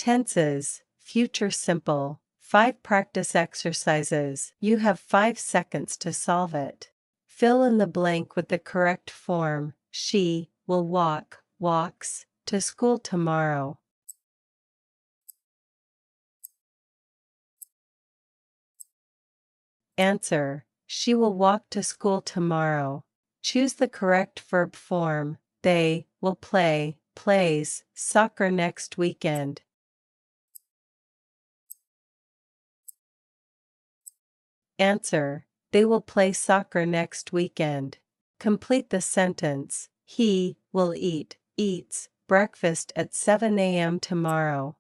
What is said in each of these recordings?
Tenses, future simple. 5 practice exercises. You have 5 seconds to solve it. Fill in the blank with the correct form. She will walks, to school tomorrow. Answer: she will walk to school tomorrow. Choose the correct verb form. They will plays soccer next weekend. Answer: they will play soccer next weekend. Complete the sentence. He will eats breakfast at 7 a.m. tomorrow.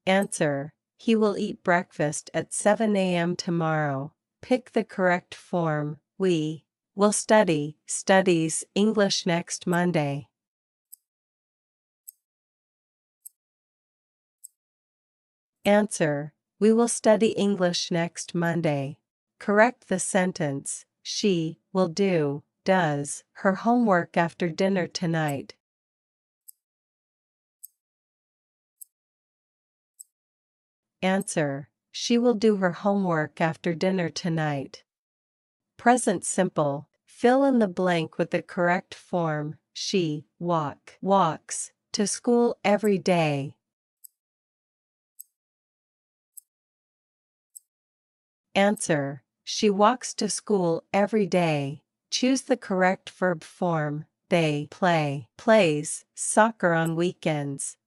Answer: he will eat breakfast at 7 a.m. tomorrow. Pick the correct form. We will studies English next Monday. Answer: we will study English next Monday. Correct the sentence. She will does her homework after dinner tonight. Answer: she will do her homework after dinner tonight. Present simple. Fill in the blank with the correct form. She walks to school every day. Answer: she walks to school every day. Choose the correct verb form. They plays soccer on weekends.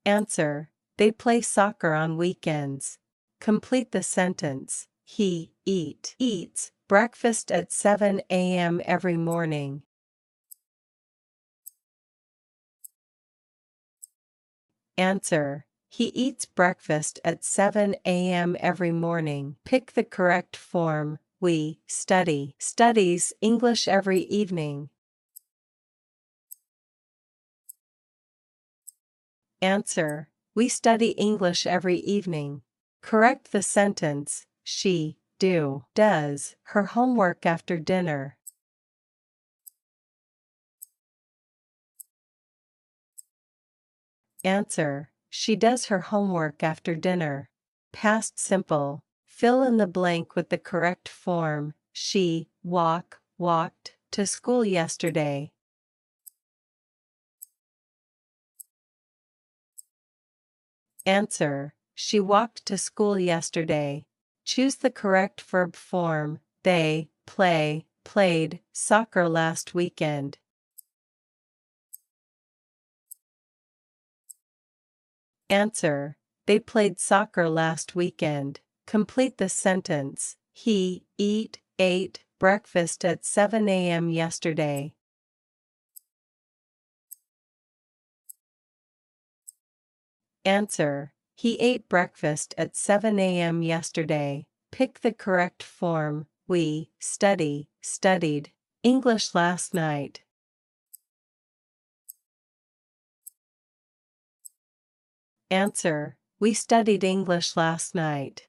Answer: they play soccer on weekends. Complete the sentence. He eats breakfast at 7 a.m. every morning. Answer: he eats breakfast at 7 a.m. every morning. Pick the correct form. We studies English every evening. Answer: we study English every evening. Correct the sentence. She does her homework after dinner. Answer: she does her homework after dinner. Past simple. Fill in the blank with the correct form. She walked to school yesterday. Answer: she walked to school yesterday. Choose the correct verb form. They played soccer last weekend. Answer: they played soccer last weekend. Complete the sentence. He ate breakfast at 7 a.m. yesterday. Answer: he ate breakfast at 7 a.m. yesterday. Pick the correct form. We studied English last night. Answer: we studied English last night.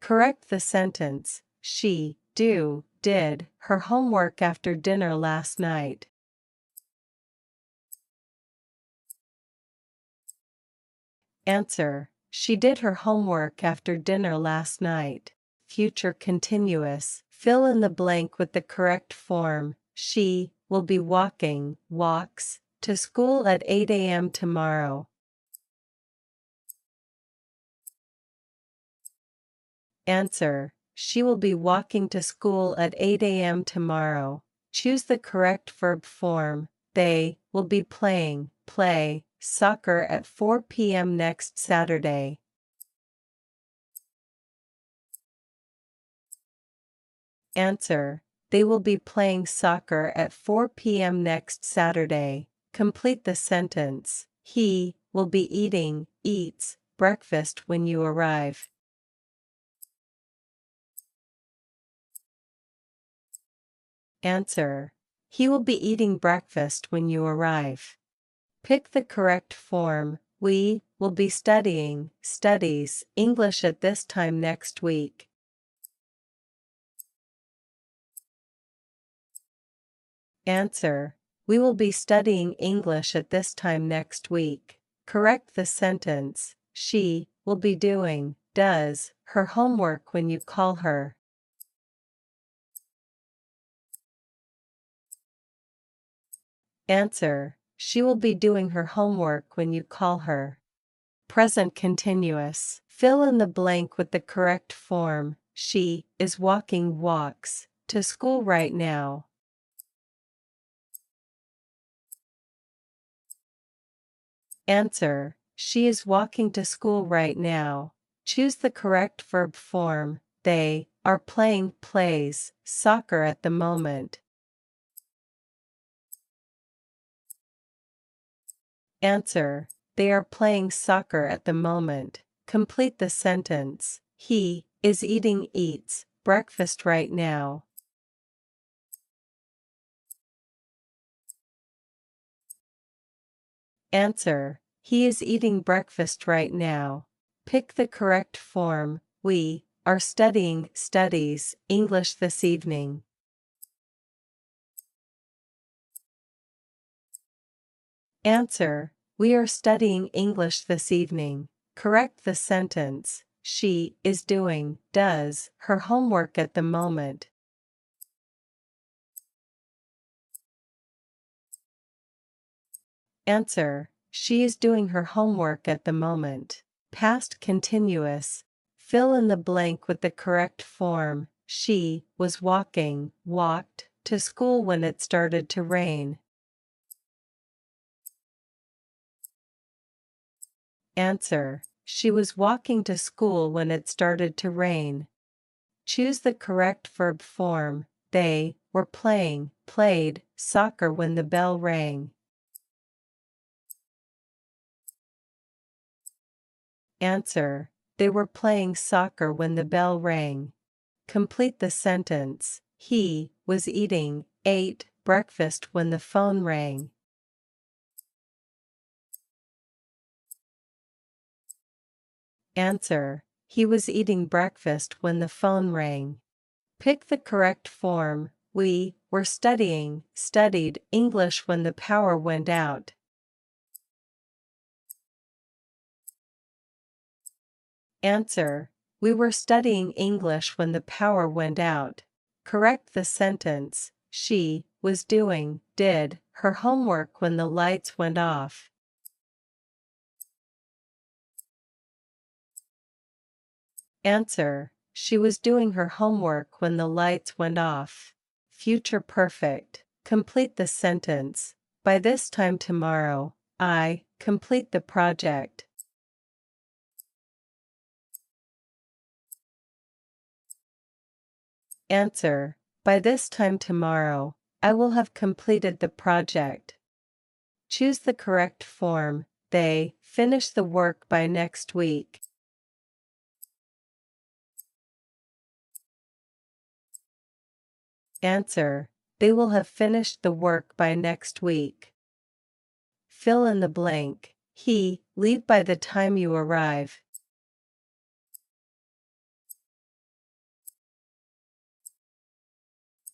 Correct the sentence. She did her homework after dinner last night. Answer: she did her homework after dinner last night. Future continuous. Fill in the blank with the correct form. She will be walks to school at 8 a.m. tomorrow. Answer: she will be walking to school at 8 a.m. tomorrow. Choose the correct verb form. They will be play soccer at 4 p.m. next Saturday. Answer: they will be playing soccer at 4 p.m. next Saturday. Complete the sentence. He will be eats breakfast when you arrive. Answer: he will be eating breakfast when you arrive. Pick the correct form. We will be studies English at this time next week. Answer: we will be studying English at this time next week. Correct the sentence: she will be does her homework when you call her. Answer: she will be doing her homework when you call her. Present continuous. Fill in the blank with the correct form. She is walks to school right now. Answer: she is walking to school right now. Choose the correct verb form. They are plays soccer at the moment. Answer: they are playing soccer at the moment. Complete the sentence: he is eats breakfast right now. Answer: he is eating breakfast right now. Pick the correct form. We are studies English this evening. Answer: we are studying English this evening. Correct the sentence: she is does her homework at the moment. Answer: she is doing her homework at the moment. Past continuous. Fill in the blank with the correct form. She was walked to school when it started to rain. Answer: she was walking to school when it started to rain. Choose the correct verb form. They were played soccer when the bell rang. Answer: they were playing soccer when the bell rang. Complete the sentence: he was ate breakfast when the phone rang. Answer: he was eating breakfast when the phone rang. Pick the correct form. We were studied English when the power went out. Answer: we were studying English when the power went out. Correct the sentence: she was did her homework when the lights went off. Answer: she was doing her homework when the lights went off. Future perfect. Complete the sentence: by this time tomorrow, I complete the project. Answer: by this time tomorrow, I will have completed the project. Choose the correct form. They finish the work by next week. Answer: they will have finished the work by next week. Fill in the blank. He leave by the time you arrive.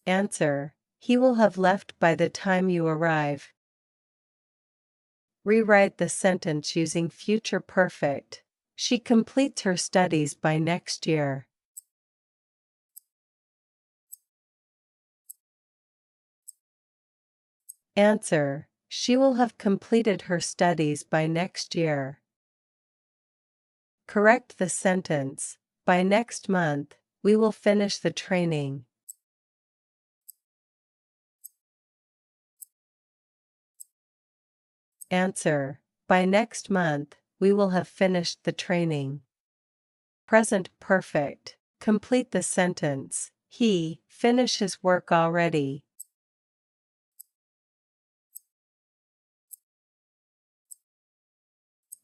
Answer: he will have left by the time you arrive. Rewrite the sentence using future perfect. She completes her studies by next year. Answer: she will have completed her studies by next year. Correct the sentence: by next month, we will finish the training. Answer: by next month, we will have finished the training. Present perfect. Complete the sentence: he finished his work already.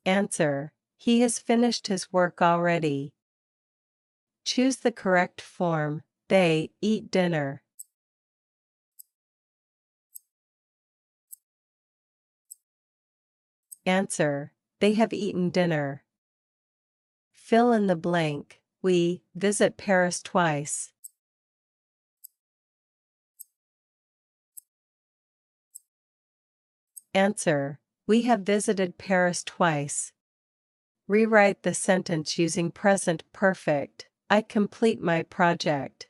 Answer: he has finished his work already. Choose the correct form. They eat dinner. Answer: they have eaten dinner. Fill in the blank. We visit Paris twice. Answer: We have visited Paris twice. Rewrite the sentence using present perfect. I complete my project.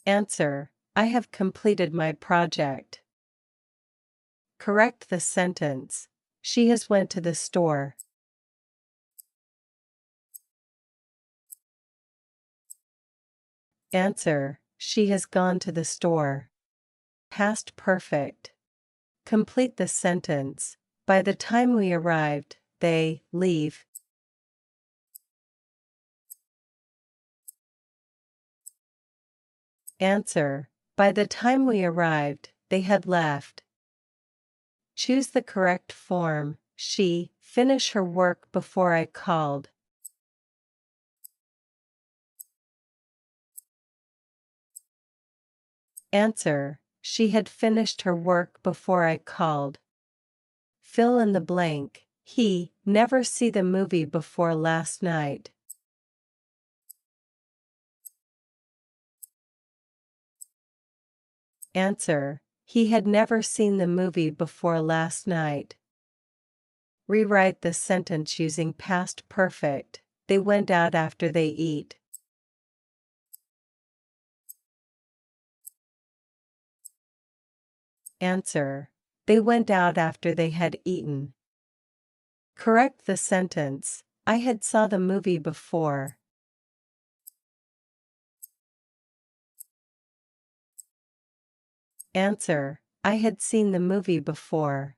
Answer: I have completed my project. Correct the sentence. She has went to the store. Answer: She has gone to the store. Past perfect. Complete the sentence. By the time we arrived, they leave. Answer: By the time we arrived, they had left. Choose the correct form. She finish her work before I called. Answer: She had finished her work before I called. Fill in the blank. He never see the movie before last night. Answer: He had never seen the movie before last night. Rewrite the sentence using past perfect. They went out after they eat. Answer: They went out after they had eaten. Correct the sentence. I had saw the movie before. Answer: I had seen the movie before.